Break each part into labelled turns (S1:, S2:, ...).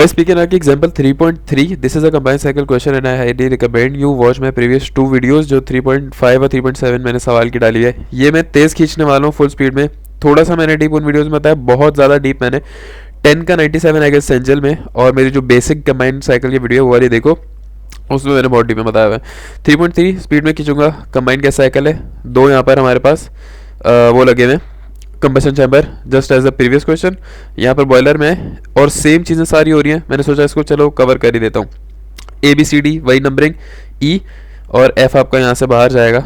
S1: Speaking of example 3.3, this is a combined cycle question and I highly recommend you watch my previous 2 videos जो 3.5 और 3.7 मैंने सवाल की डाली है। ये मैं तेज़ खींचने वाला हूँ फुल स्पीड में। थोड़ा सा मैंने डीप उन वीडियोस में बताया, बहुत ज़्यादा डीप मैंने 10 का 97 आई गेस सेंजल में, और मेरी जो बेसिक कंबाइंड साइकिल की वीडियो वो वाली देखो, उसमें मैंने बहुत डीप में बताया हुआ है। 3.3 स्पीड में खींचूंगा। कंबाइंड गैस साइकिल है, दो यहाँ पर हमारे पास वो लगे हुए हैं combustion chamber, just as the previous question. यहाँ पर बॉयलर में है और सेम चीज़ें सारी हो रही हैं। मैंने सोचा इसको चलो कवर कर ही देता हूँ। ABCD वही नंबरिंग, E और F आपका यहाँ से बाहर जाएगा।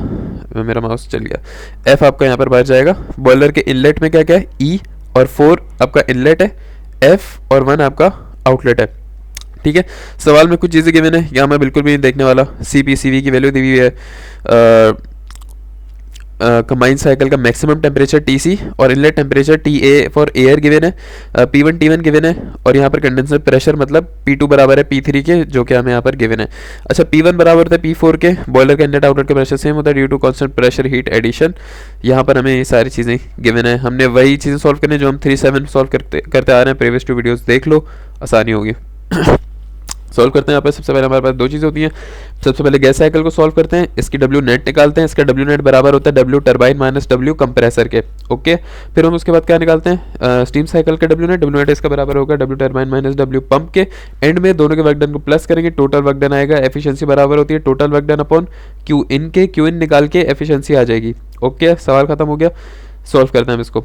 S1: मेरा माउस चल गया। F आपका यहाँ पर बाहर जाएगा। बॉयलर के इनलेट में क्या क्या है, E और 4 आपका इनलेट है, F और 1 आपका आउटलेट है। ठीक है, सवाल में कुछ चीज़ें गिवन है, यहाँ मैं बिल्कुल भी नहीं देखने वाला। CP की वैल्यू दी हुई है, कंबाइंड साइकिल का मैक्सिमम टेम्परेचर TC और inlet temperature TA for air given है, P1 T1 गिवन है, और यहाँ पर कंडेंसर प्रेशर मतलब P2 बराबर है P3 के, जो कि हमें यहाँ पर गिवन है। अच्छा, P1 बराबर होता है P4 के, बॉयलर का इनलेट आउटलेट का प्रेशर सेम होता है due to constant pressure heat addition. यहाँ पर हमें ये सारी चीज़ें गिवन है। हमने वही चीज़ें सॉल्व करनी जो हम 3.7 सॉल्व करते आ रहे हैं। प्रीवियस 2 वीडियोज़ देख लो, आसानी होगी। सॉल्व करते हैं। यहाँ पर सबसे पहले हमारे पास दो चीज़ें होती हैं। सबसे पहले गैस साइकिल को सॉल्व करते हैं, इसकी W नेट निकालते हैं। इसका W नेट बराबर होता है W turbine minus W compressor के। ओके, फिर हम उसके बाद क्या निकालते हैं, स्टीम साइकिल का W नेट इसका बराबर होगा W turbine minus W pump के। एंड में दोनों के वर्क डन को प्लस करेंगे, टोटल वर्क डन आएगा। एफिशिएंसी बराबर होती है total work done upon Q इन के, Q इन निकाल के एफिशिएंसी आ जाएगी। ओके, सवाल खत्म हो गया। सॉल्व करते हैं हम इसको।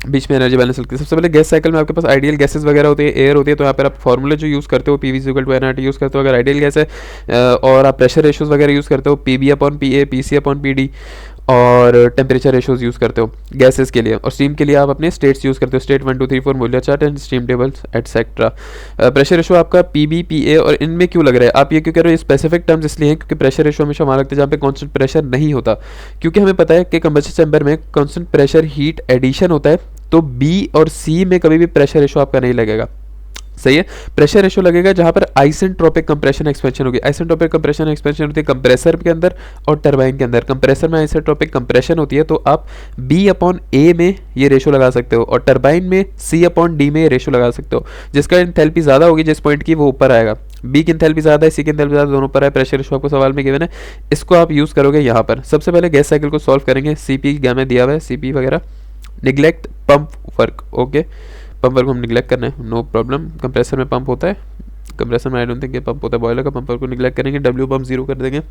S1: बीच में एनर्जी बैलेंस लगती है। सबसे पहले गैस साइकिल में आपके पास आइडियल गैसेस वगैरह होती है, एयर होती है, तो यहाँ पर आप फॉर्मूले जो यूज़ करते हो PV=NRT यूज़ करते हो अगर आइडियल गैस है, और आप प्रेशर रेशोज़ वगैरह यूज़ करते हो PB/PA, PC/PD, और टेम्परेचर रेशोज़ यूज़ करते हो गैसेस के लिए। और स्टीम के लिए आप अपने स्टेट्स यूज़ करते हो, स्टेट 1 2 3 4 मूल्य chart and steam tables etcetera. Pressure ratio आपका PB PA, और इनमें क्यों लग रहा है, आप ये क्यों कह रहे हो, स्पेसिफिक टर्म्स इसलिए हैं क्योंकि प्रेशर रेशो हमेशा वहाँ लगता है जहाँ पे कांस्टेंट प्रेशर नहीं होता, क्योंकि हमें पता है कि कंबशन चैम्बर में कांस्टेंट प्रेशर हीट एडिशन होता है, तो B और C में कभी भी प्रेशर रेशो आपका नहीं लगेगा। सही है, प्रेशर रेशो लगेगा जहां पर आइसेंट्रोपिक कंप्रेशन एक्सपेंशन होगी। आइसेंट्रोपिक कंप्रेशन एक्सपेंशन होती है कंप्रेसर के अंदर और टरबाइन के अंदर। कंप्रेसर में आइसेंट्रोपिक कंप्रेशन होती है, तो आप B/A में ये रेशो लगा सकते हो, और टरबाइन में C/D में ये रेशो लगा सकते हो। जिसका एंथैल्पी ज़्यादा होगी जिस पॉइंट की, वो ऊपर आएगा। B की एंथैल्पी ज़्यादा है, C की एंथैल्पी ज़्यादा, दोनों पर है। प्रेशर रेशो आपको सवाल में गिवन है, इसको आप यूज़ करोगे यहाँ पर। सबसे पहले गैस साइकिल को सॉल्व करेंगे। CP क्या दिया हुआ है, CP वगैरह neglect pump work. Okay, pump work हम निगलेक्ट करना है, नो प्रॉब्लम। कंप्रेसर में पंप होता है, कंप्रेसर में आई डोंट थिंक ये पंप होता है बॉयलर का। पंप वर्क को निगलेक्ट करेंगे, W पंप 0 कर देंगे।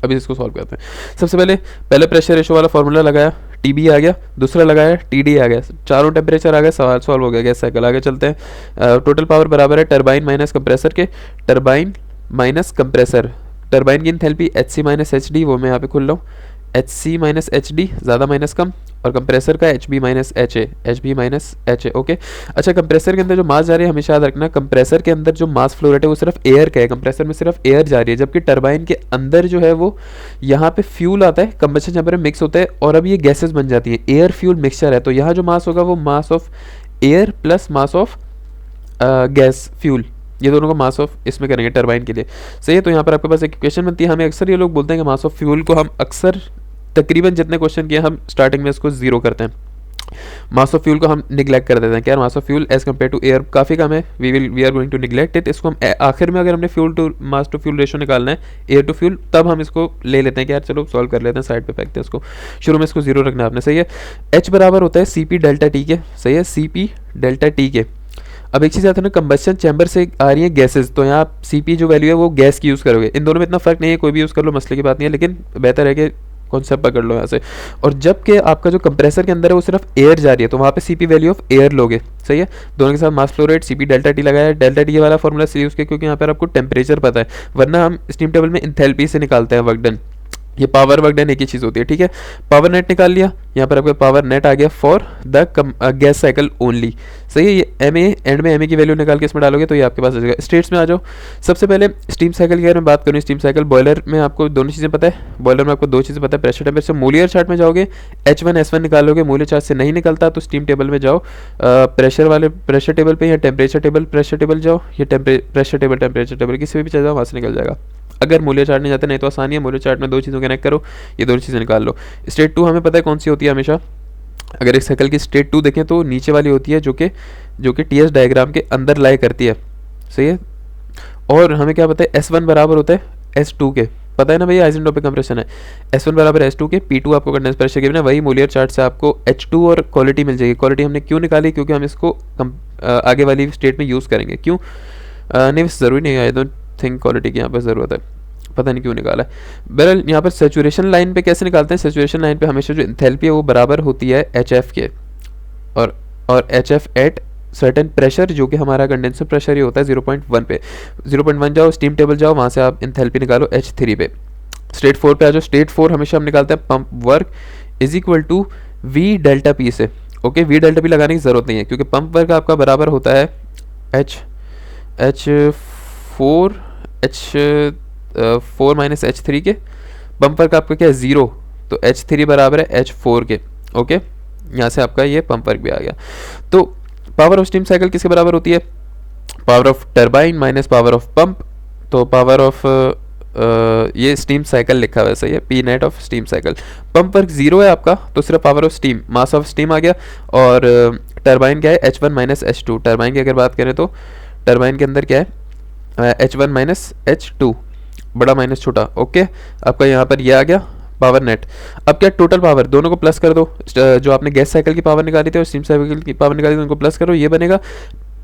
S1: अभी इसको सॉल्व करते हैं। सबसे पहले प्रेशर रेशो वाला फॉर्मूला लगाया, TB आ गया, दूसरा लगाया TD आ गया, चारों टेम्परेचर आ गए, सवाल सॉल्व हो गया। गैस साइकिल आगे चलते हैं। टोटल पावर बराबर है टरबाइन माइनस कंप्रेसर के, टरबाइन माइनस कंप्रेसर। टरबाइन की एंथैल्पी HC माइनस HD, वो मैं यहाँ पे खुल रहा हूँ, HC माइनस HD, ज़्यादा माइनस कम, और कंप्रेसर का HB minus HA, HB minus HA। Okay, अच्छा, कंप्रेसर के अंदर जो मास जा रही है हमेशा याद रखना, कंप्रेसर के अंदर जो मास फ्लो रेट है वो सिर्फ एयर का है, कंप्रेसर में सिर्फ एयर जा रही है, जबकि टरबाइन के अंदर जो है वो यहाँ पे फ्यूल आता है, कंबशन चैम्बर में मिक्स होता है, और अब ये गैसेस बन जाती हैं, एयर फ्यूल मिक्सचर है। तो यहाँ जो मास होगा वो मास of air plus mass of gas fuel, ये दोनों का मास ऑफ इसमें करेंगे टरबाइन के लिए। सही है, तो यहाँ पर आपके पास एक इक्वेशन बनती है। हमें अक्सर ये लोग बोलते हैं कि मास ऑफ फ्यूल को हम अक्सर तकरीबन जितने क्वेश्चन किए हम स्टार्टिंग में इसको 0 करते हैं। मास ऑफ फ्यूल को हम निगलेक्ट कर देते हैं, क्या mass of fuel as compared to air काफ़ी कम है, we are going to neglect it. इसको हम आखिर में अगर हमने fuel to mass to fuel ratio निकालना है, एयर टू फ्यूल, तब हम इसको ले लेते हैं कि यार चलो सॉल्व कर लेते हैं, साइड पे फेंकते हैं इसको। शुरू में इसको 0 रखना है आपने। सही है, H बराबर होता है CP डेल्टा T के। सही है, CP डेल्टा T के। अब एक चीज़ आता है ना, कंबशन चैम्बर से आ रही है गैसेस, तो यहाँ आप CP जो वैल्यू है वो गैस की यूज़ करोगे। इन दोनों में इतना फर्क नहीं है, कोई भी यूज़ कर लो, मसले की बात नहीं है, लेकिन बेहतर है कि कॉन्सेप्ट पकड़ लो यहाँ से। और जबकि आपका जो कंप्रेसर के अंदर है वो सिर्फ एयर जा रही है, तो वहाँ पे CP वैल्यू ऑफ एयर लोगे। सही है, दोनों के साथ mass flow rate CP delta T लगाया है। डेल्टा T वाला फॉर्मूला सी उसके, क्योंकि यहाँ पर आपको टेम्परेचर पता है, वरना हम स्टीम टेबल में एंथैल्पी से निकालते हैं वर्क डन। ये पावर वर्क डन एक ही चीज़ होती है। ठीक है, पावर नेट निकाल लिया, यहाँ पर आपका पावर नेट आ गया for the gas cycle only. सही है, ये MA एंड में MA की वैल्यू निकाल के इसमें डालोगे तो ये आपके पास आ जाएगा। स्टेट्स में आ जाओ। सबसे पहले स्टीम साइकिल की अगर मैं बात करूँ, स्टीम साइकिल बॉयलर में आपको दोनों चीज़ें पता है, बॉयलर में आपको दो चीज़ें पता है, प्रेशर टेम्परेचर। मूलियर चार्ट में जाओगे, H1 S1 निकालोगे, मूलियर चार्ट से नहीं निकलता तो स्टीम टेबल में जाओ, प्रेशर वाले प्रेशर टेबल पे, या टेम्परेचर टेबल प्रेशर टेबल जाओ, या प्रेशर टेबल टेम्परेचर टेबल, किसी भी चले जाओ, वहाँ से निकल जाएगा। अगर मूल्य चार्ट नहीं जाते, नहीं तो आसानी है, मूल्य चार्ट में दो चीज़ों कनेक्ट करो, ये दोनों चीज़ें निकाल लो। स्टेट 2 हमें पता है कौन सी होती है हमेशा। अगर एक साइकिल की स्टेट 2 देखें तो नीचे वाली होती है, जो कि TS डायग्राम के अंदर लाई करती है। सही है। और हमें क्या पता है S1 बराबर होता है S2 के, पता है ना भैया आइसेंट्रोपिक कंप्रेशन है। S1 बराबर S2 के, P2 आपको कंडेंस प्रेशर गिवन है, वही मोलियर चार्ट से आपको H2 और क्वालिटी मिल जाएगी। क्वालिटी हमने क्यों निकाली, क्योंकि हम इसको आगे वाली स्टेट में यूज़ करेंगे। क्यों नहीं, वैसे ज़रूरी नहीं है, आई डोंट थिंक क्वालिटी की यहाँ पर ज़रूरत है, पता नहीं क्यों निकाला है। बहरहाल यहाँ पर सेचुरेशन लाइन पे कैसे निकालते हैं, सेचुरेशन लाइन पे हमेशा जो एंथैल्पी है वो बराबर होती है HF के, और HF एट सर्टेन प्रेशर, जो कि हमारा कंडेंसर प्रेशर ही होता है 0.1 पे। 0.1 जाओ, स्टीम टेबल जाओ, वहाँ से आप एंथैल्पी निकालो H3 पे। स्टेट 4 पे आ जाओ, स्टेट 4 हमेशा हम निकालते हैं pump work is equal to V delta P से। ओके, V डेल्टा पी लगाने की ज़रूरत नहीं है, क्योंकि पंप वर्क आपका बराबर होता है H4 माइनस H3 के। पंप वर्क आपका क्या है 0, तो H3 बराबर है H4 के। ओके, यहाँ से आपका ये पंप वर्क भी आ गया। तो पावर ऑफ स्टीम साइकिल किसके बराबर होती है, power of turbine minus power of pump. तो पावर ऑफ ये स्टीम साइकिल लिखा हुआ है, सही है, P net of steam cycle. Pump work 0 है आपका, तो सिर्फ power of steam, mass of steam आ गया। और टरबाइन क्या है H1 माइनस H2। टरबाइन की अगर बात करें तो टरबाइन के अंदर क्या है H1 माइनस H2, बड़ा माइनस छोटा। ओके, आपका यहाँ पर ये आ गया पावर नेट। अब क्या टोटल पावर, दोनों को प्लस कर दो, जो आपने गैस साइकिल की पावर निकाली थी और स्टीम साइकिल की पावर निकाली थी उनको प्लस करो, ये बनेगा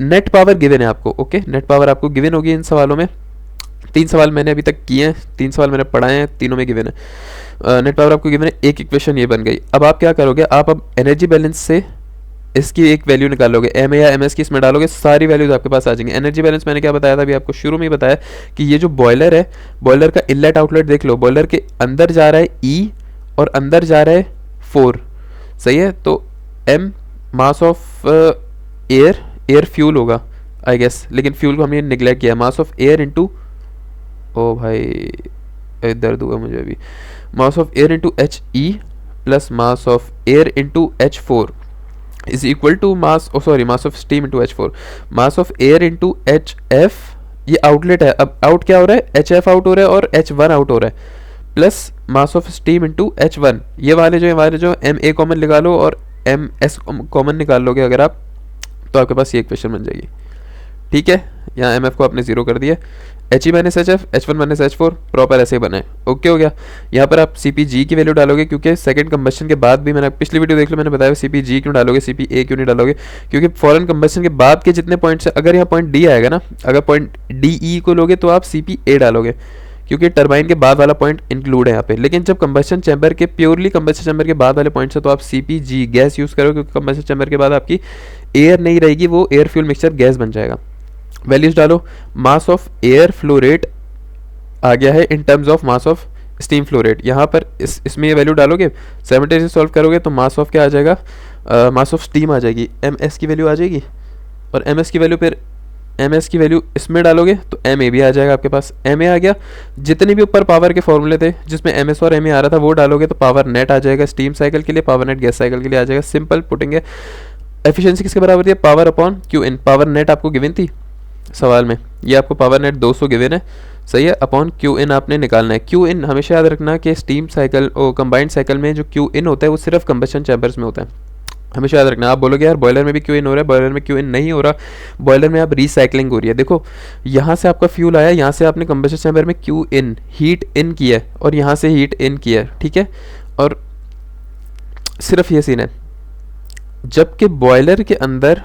S1: नेट पावर गिवन है आपको। ओके, नेट पावर आपको गिवन होगी इन सवालों में। 3 सवाल मैंने अभी तक किए हैं, 3 सवाल मैंने पढ़ाए हैं, तीनों में गिवन है नेट पावर आपको गिवन है। एक इक्वेशन ये बन गई। अब आप क्या करोगे, आप अब एनर्जी बैलेंस से इसकी एक वैल्यू निकालोगे, एम या एम एस की इसमें डालोगे, सारी वैल्यूज आपके पास आ जाएंगी। एनर्जी बैलेंस मैंने क्या बताया था अभी आपको शुरू में ही बताया कि ये जो बॉयलर है, बॉयलर का इनलेट आउटलेट देख लो, बॉयलर के अंदर जा रहा है E और अंदर जा रहा है 4, सही है। तो M mass of air fuel होगा आई गेस, लेकिन फ्यूल को हमने निगलेक्ट किया। मास ऑफ एयर इंटू, ओ भाई दर्द हुआ मुझे अभी, मास of air into HE plus mass of air into H4 is equal to mass mass of steam into H4, mass of air into HF। ये आउटलेट है, अब आउट क्या हो रहा है, HF आउट हो रहा है और H1 आउट हो रहा है, plus mass of steam into H1। ये वाले जो MA कॉमन निकाल लो और MS कॉमन निकाल लोगे अगर आप, तो आपके पास ये इक्वेशन बन जाएगी। ठीक है, यहाँ MF को आपने 0 कर दिया, HE minus HF, H1 minus H4, proper ऐसे ही बना है। ओके हो गया। यहाँ पर आप CPG की वैल्यू डालोगे, क्योंकि सेकंड कंबशन के बाद भी, मैंने पिछली वीडियो देख लो, मैंने बताया CPG क्यों डालोगे, CPA क्यों नहीं डालोगे, क्योंकि फॉरन कंबशन के बाद के जितने पॉइंट्स, अगर यहाँ पॉइंट D आएगा ना, अगर पॉइंट DE को लोगे तो आप CPA डालोगे, क्योंकि टरबाइन के बाद वाला पॉइंट इंक्लूड है यहाँ पे। लेकिन जब कंबशन चैम्बर के, प्योरली कंबशन चैम्बर के बाद वाले पॉइंट से, तो आप CPG गैस यूज़ करो, क्योंकि कंबशन चैम्बर के बाद आपकी एयर नहीं रहेगी, वो एयर फ्यूल मिक्सचर गैस बन जाएगा। वैल्यूज डालो, mass of air flow rate आ गया है in terms of mass of steam flow rate. यहाँ पर इसमें ये वैल्यू डालोगे, साइमल्टेनियसली सॉल्व करोगे तो मास ऑफ क्या आ जाएगा, मास ऑफ स्टीम आ जाएगी, MS की वैल्यू आ जाएगी, और MS की वैल्यू फिर MS की वैल्यू इसमें डालोगे तो MA भी आ जाएगा आपके पास। MA आ गया, जितने भी ऊपर पावर के फॉर्मूले थे जिसमें MS और MA आ रहा था वो डालोगे तो पावर नेट आ जाएगा स्टीम साइकिल के लिए, पावर नेट गैस साइकिल के लिए आ जाएगा। सिंपल पुटिंग है। एफिशिएंसी किसके बराबर थी, power upon QN। Power net आपको गिवन थी सवाल में, ये आपको पावर नेट 200 गिवन है, सही है, अपॉन QN आपने निकालना है। QN हमेशा याद रखना कि स्टीम साइकिल और कंबाइंड साइकिल में जो QN होता है वो सिर्फ कंबशन चैम्बर्स में होता है, हमेशा याद रखना। आप बोलोगे यार बॉयलर में भी QN हो रहा है, बॉयलर में QN नहीं हो रहा, बॉयलर में आप रिसाइकलिंग हो रही है। देखो यहाँ से आपका फ्यूल आया, यहाँ से आपने कंबशन चैम्बर में QN हीट इन किया है और यहाँ से हीट इन किया है, ठीक है, और सिर्फ ये सीन है। जबकि बॉयलर के अंदर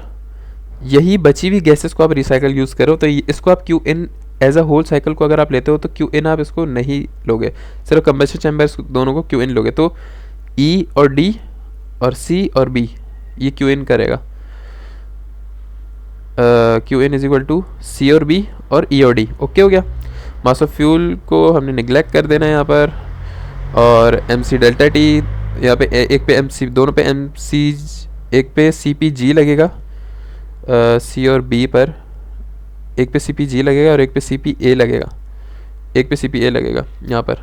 S1: यही बची हुई गैसेस को आप रिसाइकल यूज़ करो, तो इसको आप QN as a whole cycle को अगर आप लेते हो तो QN आप इसको नहीं लोगे, सिर्फ कंबशन चैम्बर्स दोनों को QN लोगे। तो E और D और C और B ये QN करेगा, QN is equal to C और B और E और D। ओके हो गया। मास ऑफ फ्यूल को हमने निगलेक्ट कर देना है यहाँ पर, और MC डेल्टा T यहाँ पे एक पे MC, दोनों पे MC, एक पे CPG लगेगा C और B पर, एक पे CPG लगेगा और एक पे CPA लगेगा, एक पे CPA लगेगा यहाँ पर,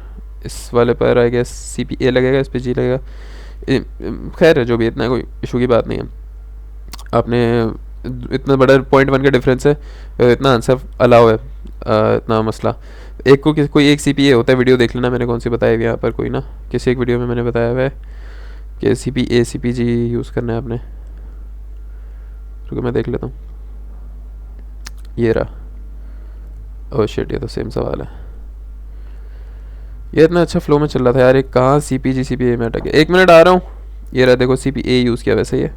S1: इस वाले पर आई गेस CPA लगेगा, इस पे G लगेगा। खैर जो भी, इतना कोई इशू की बात नहीं है। आपने इतना बड़ा 0.1 का डिफरेंस है, इतना आंसर अलाउ है, इतना मसला। एक को कोई एक CPA होता है, वीडियो देख लेना मैंने कौन सी बताई हुई यहाँ पर, कोई ना किसी एक वीडियो में मैंने बताया हुआ है कि CPA CPG यूज़ करना है आपने। रुको मैं देख लेता हूँ, ये रहा ओह शिट, ये तो सेम सवाल है। ये इतना अच्छा फ्लो में चल रहा था यार, एक कहाँ C P G C P A में अटक गया। 1 मिनट आ रहा हूँ। ये रहा देखो, सी पी ए यूज़ किया वैसे ये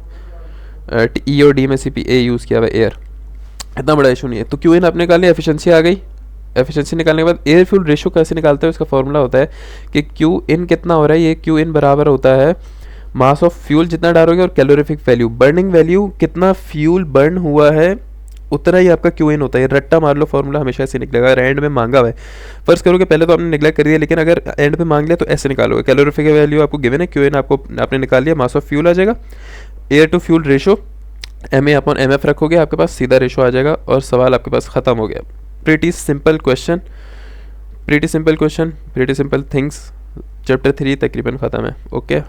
S1: ई और डी में सी पी ए यूज़ किया हुआ एयर, इतना बड़ा इशू नहीं है। तो क्यू इन आपने निकाली, एफिशिएंसी आ गई। एफिशिएंसी निकालने के बाद एयर फ्यूल रेशो कैसे निकालते हैं, उसका फॉर्मूला होता है कि क्यू इन कितना हो रहा है, ये क्यू इन बराबर होता है मास ऑफ फ्यूल जितना डालोगे और कैलोरीफिक वैल्यू, बर्निंग वैल्यू कितना फ्यूल बर्न हुआ है उतना ही आपका क्यू इन होता है। रट्टा मार लो, फॉर्मूला हमेशा ऐसे निकलेगा। अगर एंड में मांगा हुआ है, फर्ज करो कि पहले तो आपने निगलेक्ट कर दिया, लेकिन अगर एंड में मांग लिया तो ऐसे निकालोगे। कैलोरीफिक वैल्यू आपको गिवन है, क्यू इन आपको आपने निकाल लिया, मास ऑफ फ्यूल आ जाएगा, air to fuel ratio M A upon M F रखोगे, आपके पास सीधा रेशो आ जाएगा और सवाल आपके पास ख़त्म हो गया। Pretty simple question, pretty simple question, pretty simple things. Chapter 3 तकरीबन ख़त्म है। ओके।